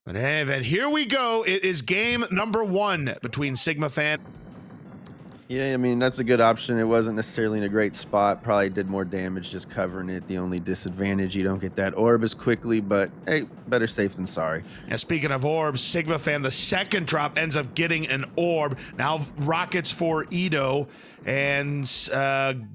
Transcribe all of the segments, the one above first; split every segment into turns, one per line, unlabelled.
But hey, here we go. It is game number 1 between Sigmafan.
Yeah, I mean, that's a good option. It wasn't necessarily in a great spot. Probably did more damage just covering it. The only disadvantage, you don't get that orb as quickly, but hey, better safe than sorry.
Now, speaking of orbs, Sigmafan, the second drop, ends up getting an orb. Now rockets for Ito, and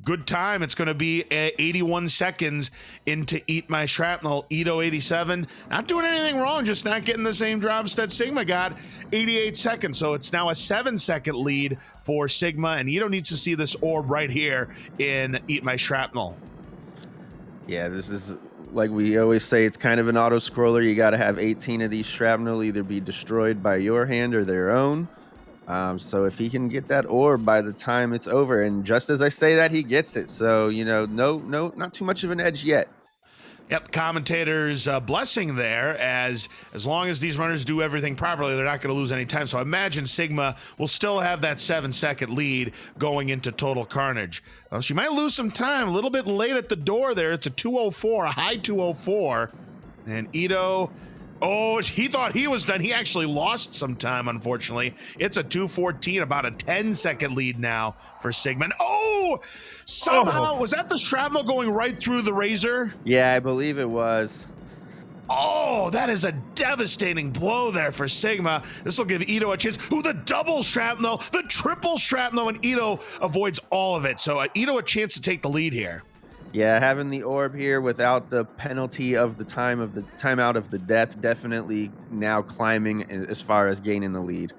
good time. It's going to be 81 seconds into Eat My Shrapnel. Ito 87, not doing anything wrong, just not getting the same drops that Sigma got. 88 seconds, so it's now a 7-second lead for Sigma, and Ito needs to see this orb right here in Eat My Shrapnel.
Yeah, this is, like we always say, it's kind of an auto scroller. You got to have 18 of these shrapnel either be destroyed by your hand or their own. So if he can get that orb by the time it's over, and just as I say that, he gets it. So, you know, no, not too much of an edge yet.
Yep, commentators blessing there, as long as these runners do everything properly, they're not going to lose any time. So I imagine Sigma will still have that 7-second lead going into Total Carnage. She might lose some time, a little bit late at the door there. It's a 204, a high 204. And Ito, oh, he thought he was done. He actually lost some time, unfortunately. It's a 214, about a 10-second lead now for Sigma. And somehow, was that the shrapnel going right through the razor?
Yeah, I believe it was.
Oh, that is a devastating blow there for Sigma. This will give Ito a chance. The double shrapnel, the triple shrapnel, and Ito avoids all of it. So Ito a chance to take the lead here.
Yeah, having the orb here without the penalty of the timeout of the death, definitely now climbing as far as gaining the lead.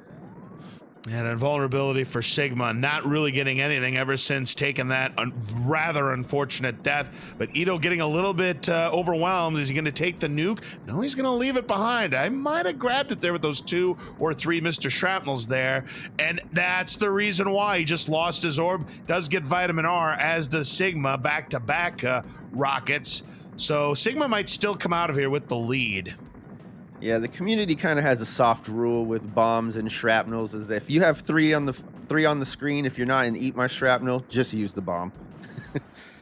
And invulnerability for Sigma, not really getting anything ever since taking that rather unfortunate death. But Ito getting a little bit overwhelmed. Is he going to take the nuke? No, he's going to leave it behind. I might have grabbed it there with those 2 or 3 Mr. Shrapnels there. And that's the reason why he just lost his orb. Does get Vitamin R, as does Sigma, back-to-back rockets. So Sigma might still come out of here with the lead.
Yeah, the community kind of has a soft rule with bombs and shrapnels, is that if you have 3 on the screen, if you're not in Eat My Shrapnel, just use the bomb.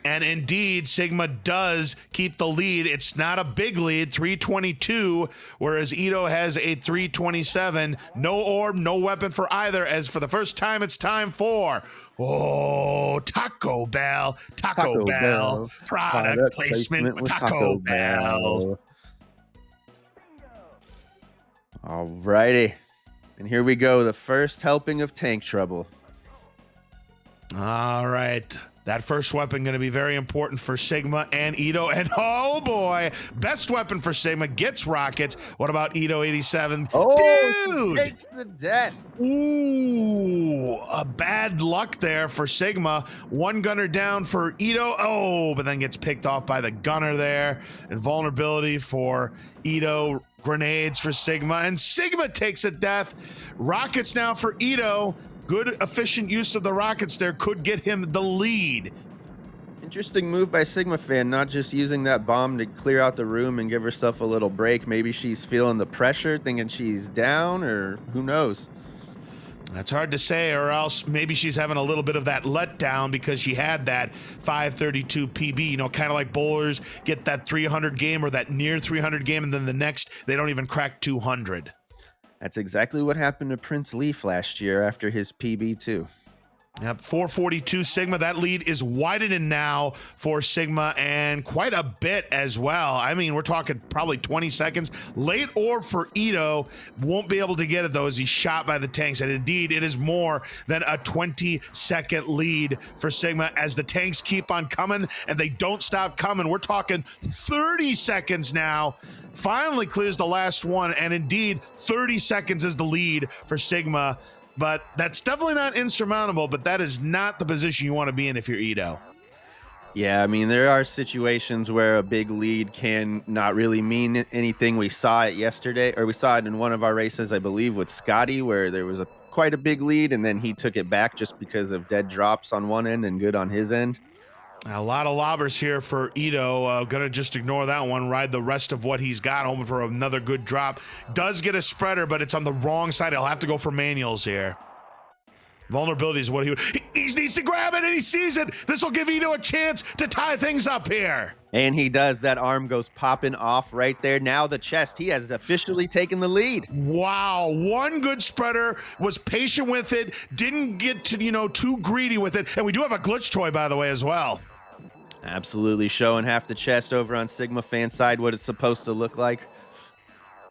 And indeed, Sigma does keep the lead. It's not a big lead, 322, whereas Ito has a 327. No orb, no weapon for either, as for the first time, it's time for Taco Bell. Taco Bell. Product placement with Taco Bell.
Alrighty, and here we go, the first helping of Tank Trouble.
All right, that first weapon going to be very important for Sigma and Ito, and oh boy, best weapon for Sigma gets rockets. What about Ito 87?
Dude, takes the death.
Ooh, a bad luck there for Sigma. 1 gunner down for Ito. But then gets picked off by the gunner there. Invulnerability for Ito. Grenades for Sigma, and Sigma takes a death. Rockets now for Ito. Good efficient use of the rockets there could get him the lead.
Interesting move by Sigmafan, not just using that bomb to clear out the room and give herself a little break. Maybe she's feeling the pressure, thinking she's down, or who knows.
That's hard to say, or else maybe she's having a little bit of that letdown because she had that 532 PB, you know, kind of like bowlers get that 300 game or that near 300 game, and then the next, they don't even crack 200.
That's exactly what happened to Prince Leaf last year after his PB too.
Yep, 442 Sigma. That lead is widening now for Sigma, and quite a bit as well. I mean, we're talking probably 20 seconds. Late orb for Ito. Won't be able to get it, though, as he's shot by the tanks. And indeed, it is more than a 20-second lead for Sigma as the tanks keep on coming, and they don't stop coming. We're talking 30 seconds now. Finally clears the last one, and indeed, 30 seconds is the lead for Sigma. But that's definitely not insurmountable, but that is not the position you want to be in if you're Ito.
Yeah, I mean, there are situations where a big lead can not really mean anything. We saw it yesterday, or we saw it in one of our races, I believe, with Scotty, where there was quite a big lead, and then he took it back just because of dead drops on one end and good on his end.
A lot of lobbers here for Ito. Gonna just ignore that one, ride the rest of what he's got, hoping for another good drop. Does get a spreader, but it's on the wrong side. He'll have to go for manuals here. Vulnerability is what he needs to grab it, and he sees it. This will give Ito a chance to tie things up here.
And he does. That arm goes popping off right there. Now the chest. He has officially taken the lead.
Wow. One good spreader, was patient with it, didn't get to, too greedy with it. And we do have a glitch toy, by the way, as well.
Absolutely showing half the chest over on Sigmafan side, what it's supposed to look like.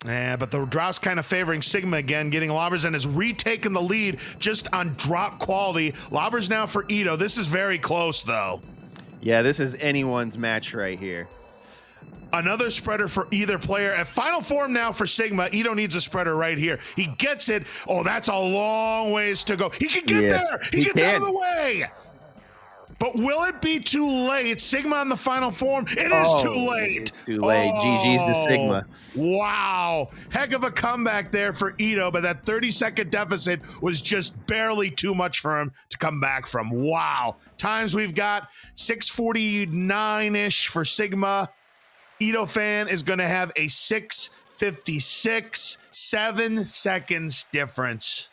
Yeah, but the drop's kind of favoring Sigma again, getting Lobbers and has retaken the lead just on drop quality. Lobbers now for Ito. This is very close, though.
Yeah, this is anyone's match right here.
Another spreader for either player. At final form now for Sigma. Ito needs a spreader right here. He gets it. Oh, that's a long ways to go. He can get there. He gets out of the way. But will it be too late? Sigma on the final form. It is too late.
It's too late. GG's to Sigma.
Wow. Heck of a comeback there for Ito, but that 30-second deficit was just barely too much for him to come back from. Wow. Times we've got 6:49-ish for Sigma. Ito fan is going to have a 6:56, 7 seconds difference.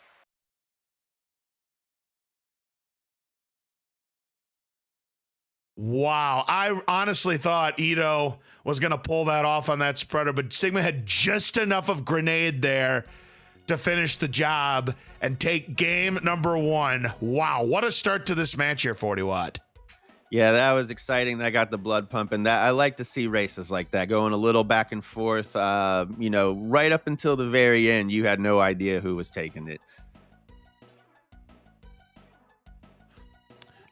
Wow, I honestly thought Ito was going to pull that off on that spreader, but Sigma had just enough of grenade there to finish the job and take game number 1. Wow, what a start to this match here, 40 Watt.
Yeah, that was exciting. That got the blood pumping. That I like to see races like that, going a little back and forth. Right up until the very end, you had no idea who was taking it.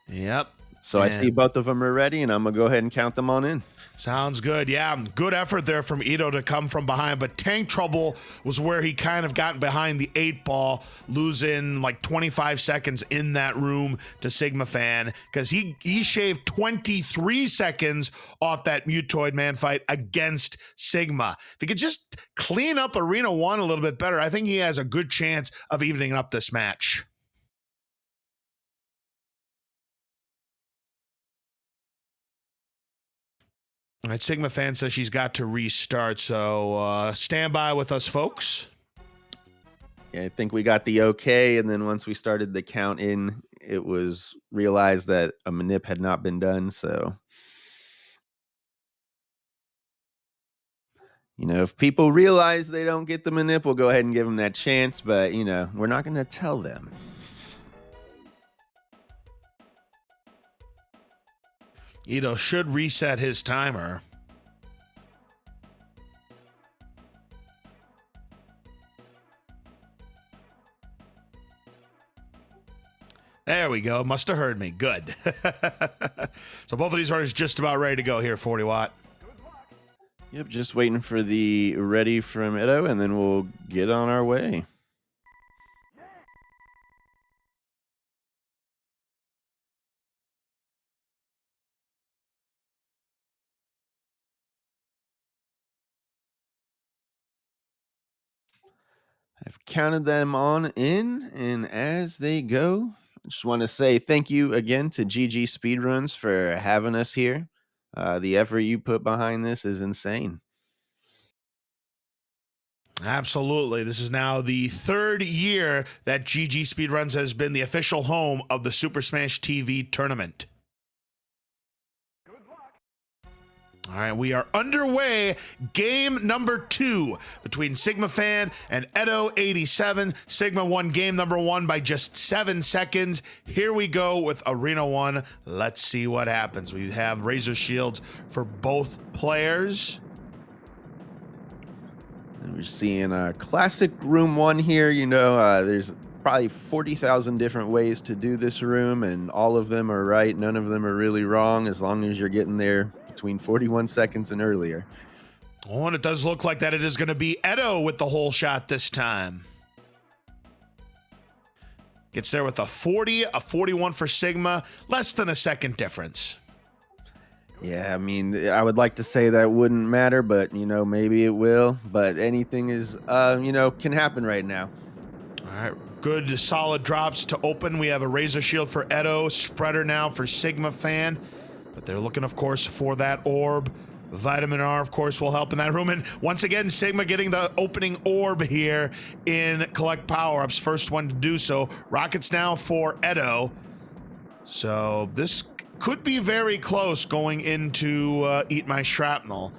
Yep.
So I see both of them are ready, and I'm going to go ahead and count them on in.
Sounds good. Yeah, good effort there from Ito to come from behind, but tank trouble was where he kind of got behind the 8 ball, losing like 25 seconds in that room to Sigmafan, because he shaved 23 seconds off that Mutoid man fight against Sigma. If he could just clean up Arena 1 a little bit better, I think he has a good chance of evening up this match. All right, Sigmafan says she's got to restart, so stand by with us, folks.
Yeah, I think we got the okay, and then once we started the count in, it was realized that a manip had not been done, so... if people realize they don't get the manip, we'll go ahead and give them that chance, but, we're not going to tell them.
Ito should reset his timer. There we go. Must have heard me. Good. So both of these runners just about ready to go here, 40 Watt.
Yep, just waiting for the ready from Edo, and then we'll get on our way. I've counted them on in, and as they go, I just want to say thank you again to GG Speedruns for having us here. The effort you put behind this is insane.
Absolutely. This is now the 3rd year that GG Speedruns has been the official home of the Super Smash TV tournament. All right, we are underway. Game number 2 between Sigmafan and Edo87. Sigma won game number 1 by just 7 seconds. Here we go with Arena 1. Let's see what happens. We have Razor Shields for both players.
And we're seeing a classic room 1 here. There's probably 40,000 different ways to do this room, and all of them are right. None of them are really wrong, as long as you're getting there between 41 seconds and earlier.
Oh, and it does look like that it is going to be Edo with the whole shot this time. Gets there with a 40, a 41 for Sigma, less than a second difference.
Yeah, I mean, I would like to say that wouldn't matter, but, maybe it will. But anything is, can happen right now.
All right, good solid drops to open. We have a Razor Shield for Edo, spreader now for Sigmafan. But they're looking, of course, for that orb. Vitamin R, of course, will help in that room. And once again, Sigma getting the opening orb here in collect power-ups. First one to do so. Rockets now for Edo. So this could be very close going into Eat My Shrapnel.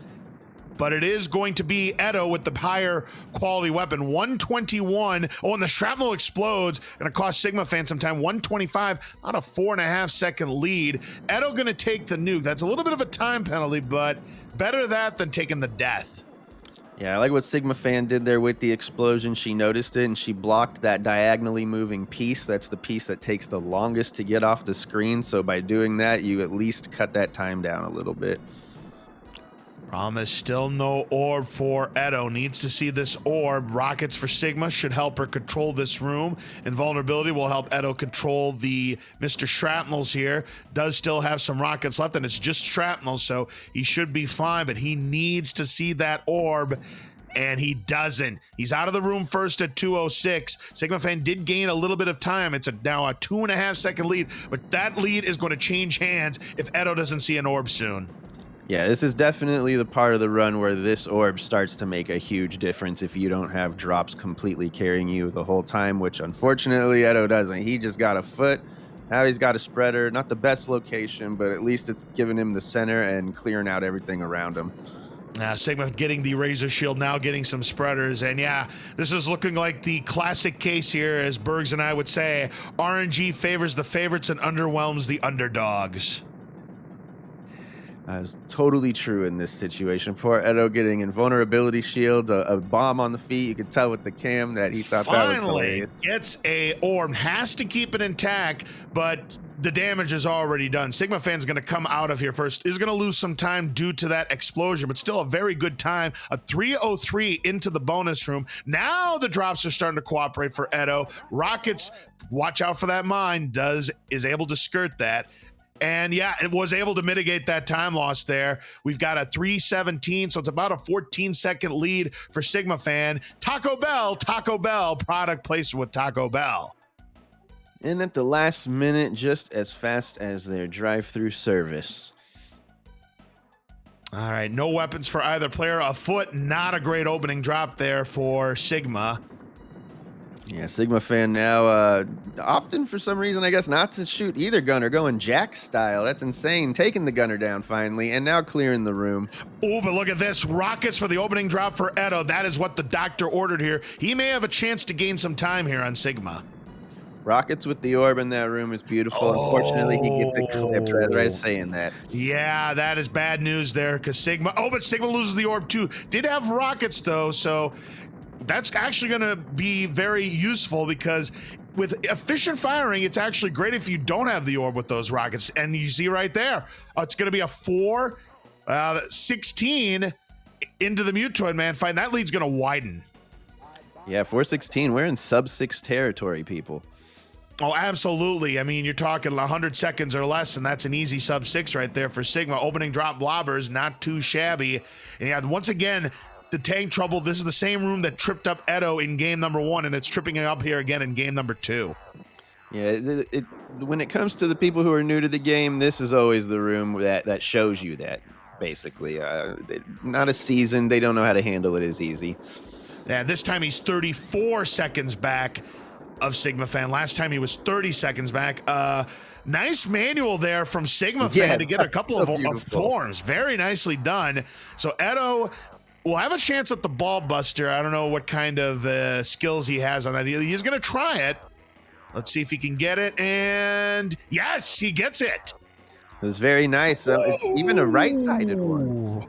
But it is going to be Edo with the higher quality weapon. 121. Oh, and the shrapnel explodes. Going to cost Sigmafan some time. 125 on a 4.5-second lead. Edo going to take the nuke. That's a little bit of a time penalty, but better that than taking the death.
Yeah, I like what Sigmafan did there with the explosion. She noticed it, and she blocked that diagonally moving piece. That's the piece that takes the longest to get off the screen. So by doing that, you at least cut that time down a little bit.
Problem is still no orb for Edo. Needs to see this orb. Rockets for Sigma should help her control this room. Invulnerability will help Edo control the Mr. Shrapnels here. Does still have some rockets left, and it's just shrapnel, so he should be fine, but he needs to see that orb, and he doesn't. He's out of the room first at 2:06. Sigmafan did gain a little bit of time. It's now a 2.5-second lead, but that lead is going to change hands if Edo doesn't see an orb soon.
Yeah, this is definitely the part of the run where this orb starts to make a huge difference if you don't have drops completely carrying you the whole time, which unfortunately Edo doesn't. He just got a foot. Now he's got a spreader. Not the best location, but at least it's giving him the center and clearing out everything around him.
Sigma getting the Razor Shield, now getting some spreaders. And yeah, this is looking like the classic case here, as Bergs and I would say. RNG favors the favorites and underwhelms the underdogs.
It's totally true in this situation. Poor Edo getting invulnerability shield, a bomb on the feet. You could tell with the cam that he thought that was hilarious.
Gets a orb, has to keep it intact, but the damage is already done. Sigmafan's going to come out of here first. Is going to lose some time due to that explosion, but still a very good time. A 3:03 into the bonus room. Now the drops are starting to cooperate for Edo. Rockets, watch out for that mine. Is able to skirt that. And yeah, it was able to mitigate that time loss there. We've got a 3:17, so it's about a 14-second lead for Sigmafan. Taco Bell, product placement with Taco Bell.
And at the last minute, just as fast as their drive-through service.
All right, no weapons for either player. A foot, not a great opening drop there for Sigma.
Yeah, Sigmafan now often for some reason, I guess, not to shoot either gunner, going Jack style. That's insane. Taking the gunner down finally, and now clearing the room.
Oh, but look at this. Rockets for the opening drop for Edo. That is what the doctor ordered here. He may have a chance to gain some time here on Sigma.
Rockets with the orb in that room is beautiful. Unfortunately, he gets it clipped right as saying that.
Yeah, that is bad news there, because Sigma... Oh, but Sigma loses the orb too. Did have rockets, though, so... That's actually going to be very useful, because with efficient firing, it's actually great if you don't have the orb with those rockets. And you see right there, it's going to be a 4-16 into the Mutoid Man fight. That lead's going to widen.
Yeah, 4-16. We're in sub-6 territory, people.
Oh, absolutely. I mean, you're talking 100 seconds or less, and that's an easy sub-6 right there for Sigma. Opening drop blobbers, not too shabby. And yeah, once again... The tank trouble, this is the same room that tripped up Edo in game number 1, and it's tripping up here again in game number 2.
Yeah, when it comes to the people who are new to the game, this is always the room that shows you that, basically. Not a season, they don't know how to handle it as easy.
Yeah, this time he's 34 seconds back of Sigmafan. Last time he was 30 seconds back. Nice manual there from Sigmafan to get a couple of forms. Very nicely done. So Edo... We'll have a chance at the ball buster. I don't know what kind of skills he has on that. He's going to try it. Let's see if he can get it. And yes, he gets it.
It was very nice. Even a right-sided one.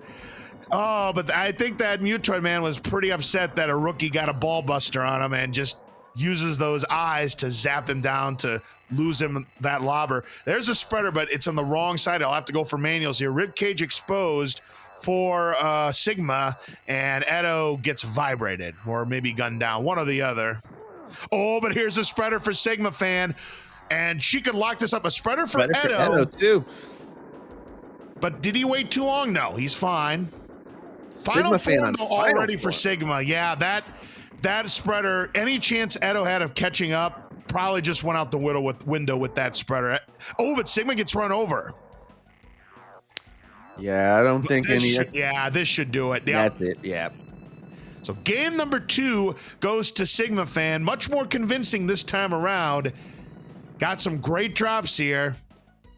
Oh, but I think that Mutoid Man was pretty upset that a rookie got a ball buster on him and just uses those eyes to zap him down to lose him that lobber. There's a spreader, but it's on the wrong side. I'll have to go for manuals here. Ribcage exposed for Sigma, and Edo gets vibrated or maybe gunned down, one or the other. Oh, but here's a spreader for Sigmafan, and she could lock this up. A spreader for Edo
too.
But did he wait too long? No, he's fine. Final form already for Sigma. Yeah, that spreader, any chance Edo had of catching up, probably just went out the window with that spreader. Oh, but Sigma gets run over.
Yeah, I don't
But
think any.
this should do it. Yep.
That's it. Yeah.
So game number 2 goes to Sigmafan. Much more convincing this time around. Got some great drops here,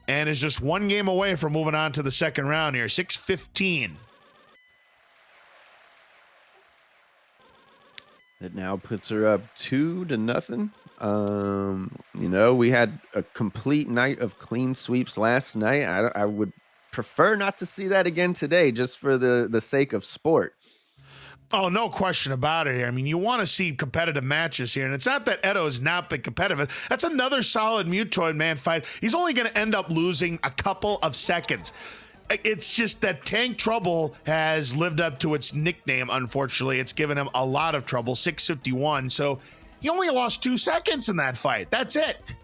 and is just one game away from moving on to the second round here. 6-15.
It now puts her up 2-0. We had a complete night of clean sweeps last night. I would prefer not to see that again today, just for the sake of sport.
Oh, no question about it here. I mean, you want to see competitive matches here, and it's not that Edo has not been competitive. That's another solid Mutoid Man fight. He's only going to end up losing a couple of seconds. It's just that Tank Trouble has lived up to its nickname, unfortunately. It's given him a lot of trouble, 651. So he only lost 2 seconds in that fight. That's it.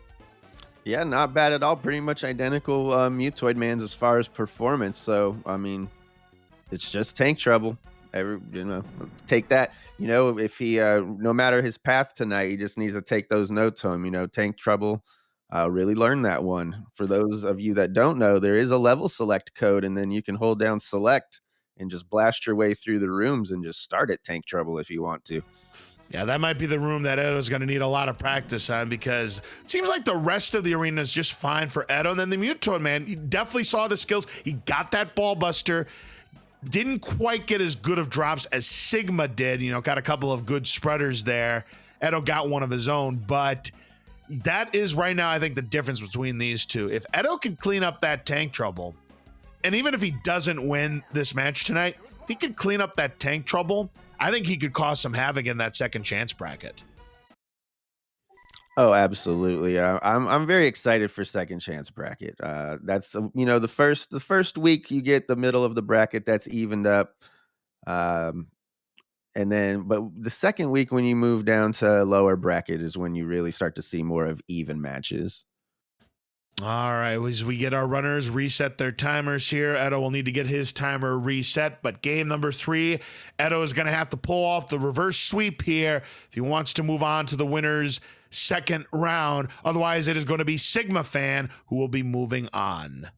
Yeah, not bad at all. Pretty much identical Mutoid Mans as far as performance. So, I mean, it's just Tank Trouble. Take that. If he, no matter his path tonight, he just needs to take those notes home. Tank Trouble really learned that one. For those of you that don't know, there is a level select code, and then you can hold down select and just blast your way through the rooms and just start at Tank Trouble if you want to.
Yeah, that might be the room that Edo's going to need a lot of practice on, because it seems like the rest of the arena is just fine for Edo. And then the Mutoid Man, he definitely saw the skills. He got that ball buster. Didn't quite get as good of drops as Sigma did. Got a couple of good spreaders there. Edo got one of his own, but that is right now, I think, the difference between these two. If Edo can clean up that Tank Trouble, and even if he doesn't win this match tonight, if he could clean up that Tank Trouble, I think he could cause some havoc in that second chance bracket.
Oh, absolutely. I'm very excited for second chance bracket. That's the first week you get the middle of the bracket that's evened up, and then but the second week when you move down to lower bracket is when you really start to see more of even matches.
All right, as we get our runners reset their timers here, Edo will need to get his timer reset. But game number 3, Edo is going to have to pull off the reverse sweep here if he wants to move on to the winner's second round. Otherwise, it is going to be Sigmafan who will be moving on.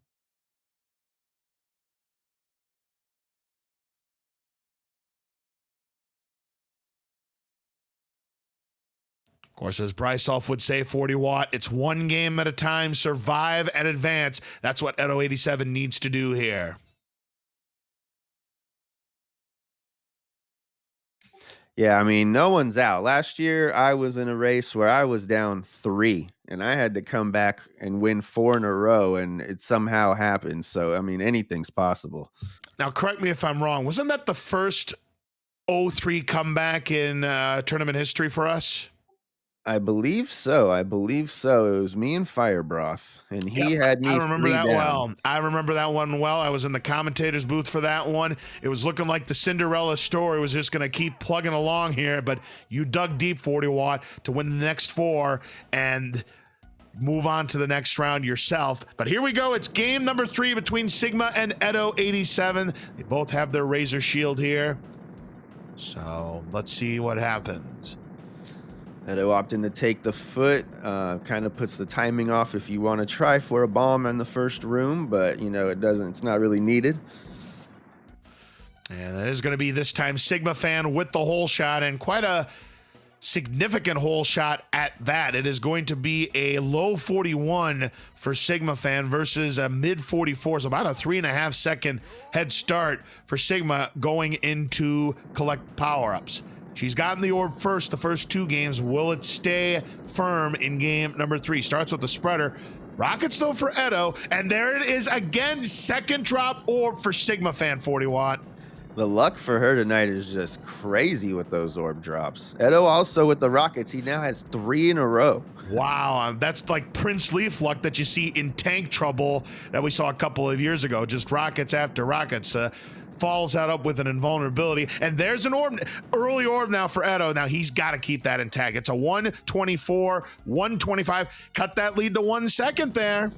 Of course, as Brysolf would say, 40 watt, it's one game at a time, survive and advance. That's what Edo 87 needs to do here.
Yeah, I mean, no one's out. Last year, I was in a race where I was down 3, and I had to come back and win 4 in a row, and it somehow happened. So, I mean, anything's possible.
Now, correct me if I'm wrong. Wasn't that the first 0-3 comeback in tournament history for us?
I believe so. It was me and Firebroth, and he had me.
I remember that
down.
well. I remember that one well. I was in the commentator's booth for that one. It was looking like the Cinderella story was just going to keep plugging along here, but you dug deep, 40 watt, to win the next 4 and move on to the next round yourself. But here we go. It's game number 3 between Sigma and Edo 87. They both have their Razor Shield here. So let's see what happens.
Edo opting to take the foot, kind of puts the timing off if you want to try for a bomb in the first room, but it doesn't. It's not really needed.
And that is going to be this time Sigmafan with the hole shot, and quite a significant hole shot at that. It is going to be a low 41 for Sigmafan versus a mid 44, so about a 3.5 second head start for Sigma going into collect power-ups. She's gotten the orb first, the first 2 games. Will it stay firm in game number 3? Starts with the spreader. Rockets though for Edo, and there it is again, second drop orb for Sigmafan, 40 watt.
The luck for her tonight is just crazy with those orb drops. Edo also with the rockets. He now has 3 in a row.
Wow, that's like Prince Leaf luck that you see in Tank Trouble that we saw a couple of years ago. Just rockets after rockets. Follows that up with an invulnerability, and there's an orb, early orb now for Edo. Now he's got to keep that intact. It's a 124, 125. Cut that lead to 1 second there.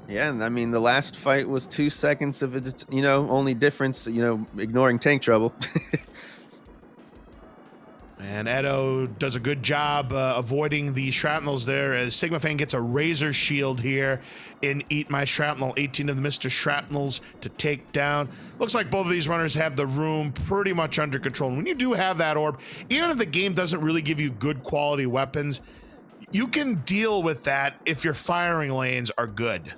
Yeah, and I mean, the last fight was 2 seconds of it, only difference, ignoring Tank Trouble.
And Edo does a good job avoiding the shrapnels there as Sigmafan gets a razor shield here in Eat My Shrapnel. 18 of the Mr. Shrapnels to take down. Looks like both of these runners have the room pretty much under control. And when you do have that orb, even if the game doesn't really give you good quality weapons, you can deal with that if your firing lanes are good.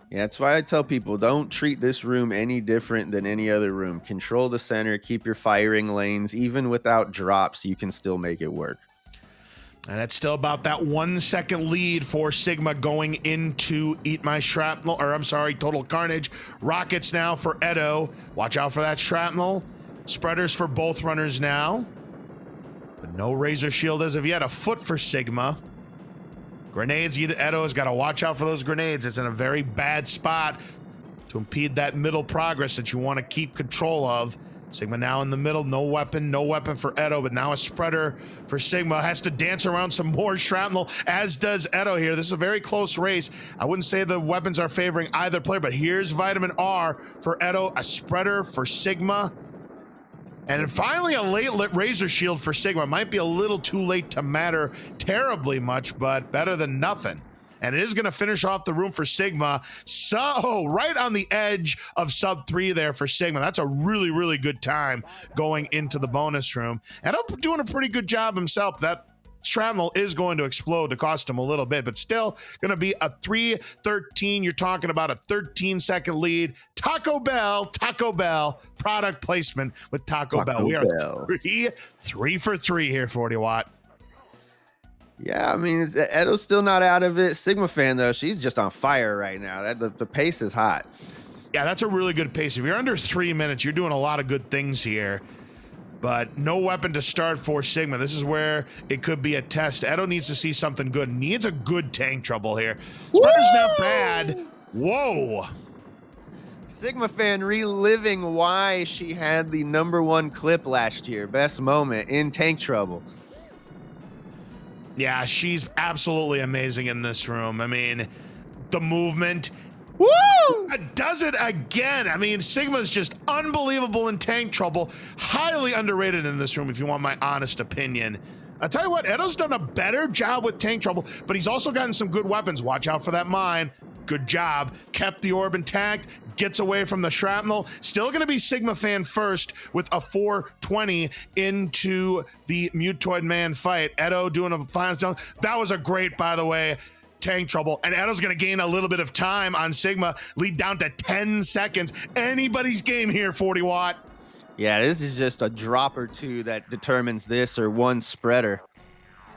Yeah, that's why I tell people don't treat this room any different than any other room. Control the center, keep your firing lanes. Even without drops, you can still make it work.
And it's still about that 1 second lead for Sigma going into Eat My Shrapnel, or I'm sorry, Total Carnage. Rockets now for Edo. Watch out for that shrapnel. Spreaders for both runners now. But no razor shield as of yet. A foot for Sigma. Grenades, Edo's got to watch out for those grenades. It's in a very bad spot to impede that middle progress that you want to keep control of. Sigma now in the middle, no weapon for Edo, but now a spreader for Sigma. Has to dance around some more shrapnel, as does Edo here. This is a very close race. I wouldn't say the weapons are favoring either player, but here's Vitamin R for Edo, a spreader for Sigma. And finally, a late razor shield for Sigma. Might be a little too late to matter terribly much, but better than nothing. And it is going to finish off the room for Sigma. So, right on the edge of sub 3 there for Sigma. That's a really, really good time going into the bonus room. And I'm doing a pretty good job himself. That shrapnel is going to explode to cost him a little bit, but still going to be a 3-13. You're talking about a 13-second lead. Taco Bell, product placement with Taco Bell. We are three for three here, 40 Watt.
Yeah, I mean, Edo's still not out of it. Sigmafan, though, she's just on fire right now. The pace is hot.
Yeah, that's a really good pace. If you're under 3 minutes, you're doing a lot of good things here. But no weapon to start for Sigma. This is where it could be a test. Edo needs to see something good. Needs a good tank trouble here. Spreader's not bad. Whoa.
Sigmafan reliving why she had the #1 clip last year. Best moment in tank trouble.
Yeah, she's absolutely amazing in this room. I mean, the movement.
Woo!
Does it again. I mean, Sigma's just unbelievable in tank trouble. Highly underrated in this room, if you want my honest opinion. I'll tell you what, Edo's done a better job with tank trouble, but he's also gotten some good weapons. Watch out for that mine. Good job. Kept the orb intact. Gets away from the shrapnel. Still going to be Sigmafan first with a 420 into the Mutoid Man fight. Edo doing a final zone. That was a great, by the way, tank trouble. And Edo's going to gain a little bit of time on Sigma. Lead down to 10 seconds. Anybody's game here, 40 Watt.
Yeah, this is just a drop or two that determines this, or one spreader.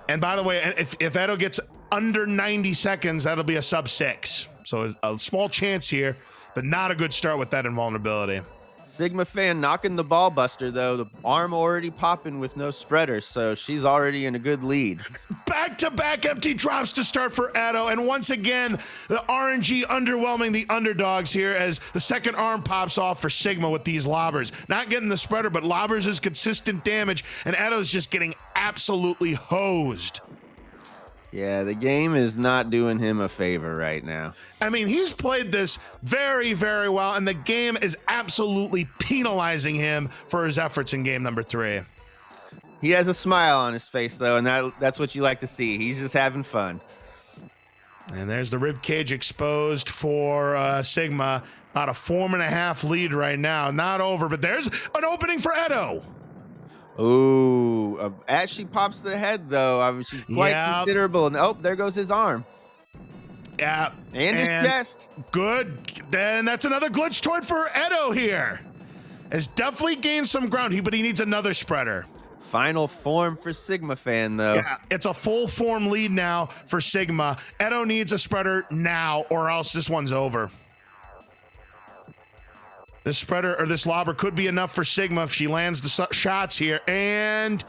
And by the way, if Edo gets under 90 seconds, that'll be a sub 6. So a small chance here, but not a good start with that invulnerability.
Sigmafan knocking the ball buster, though. The arm already popping with no spreader, so she's already in a good lead.
Back-to-back empty drops to start for Edo, and once again, the RNG underwhelming the underdogs here as the second arm pops off for Sigma with these lobbers. Not getting the spreader, but lobbers is consistent damage, and Edo's just getting absolutely hosed.
Yeah, the game is not doing him a favor right now.
I mean, he's played this very, very well, and the game is absolutely penalizing him for his efforts in game number 3.
He has a smile on his face, though, and that's what you like to see. He's just having fun.
And there's the rib cage exposed for Sigma. About a 4.5 lead right now. Not over, but there's an opening for Edo.
Ooh, as she pops the head, though, I mean, she's quite considerable. And oh, there goes his arm.
Yeah.
And his chest.
Good. Then that's another glitch toy for Edo here. Has definitely gained some ground, but he needs another spreader.
Final form for Sigmafan, though.
Yeah, it's a full form lead now for Sigma. Edo needs a spreader now, or else this one's over. This spreader or this lobber could be enough for Sigma if she lands the shots here, and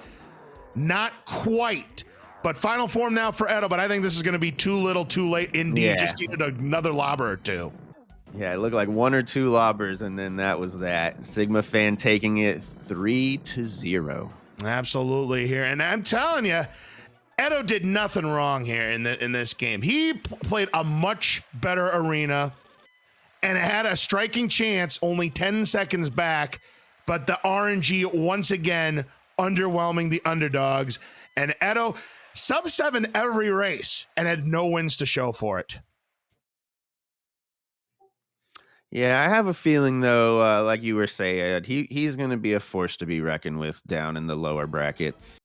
not quite. But final form now for Edo, but I think this is going to be too little, too late. Indeed,
yeah.
Just needed another lobber or two.
Yeah, it looked like 1 or 2 lobbers, and then that was that. Sigmafan taking it 3-0.
Absolutely here, and I'm telling you, Edo did nothing wrong here in this game. He played a much better arena and had a striking chance only 10 seconds back, but the RNG once again underwhelming the underdogs. And Edo, sub 7 every race and had no wins to show for it.
Yeah, I have a feeling though, like you were saying, he's going to be a force to be reckoned with down in the lower bracket.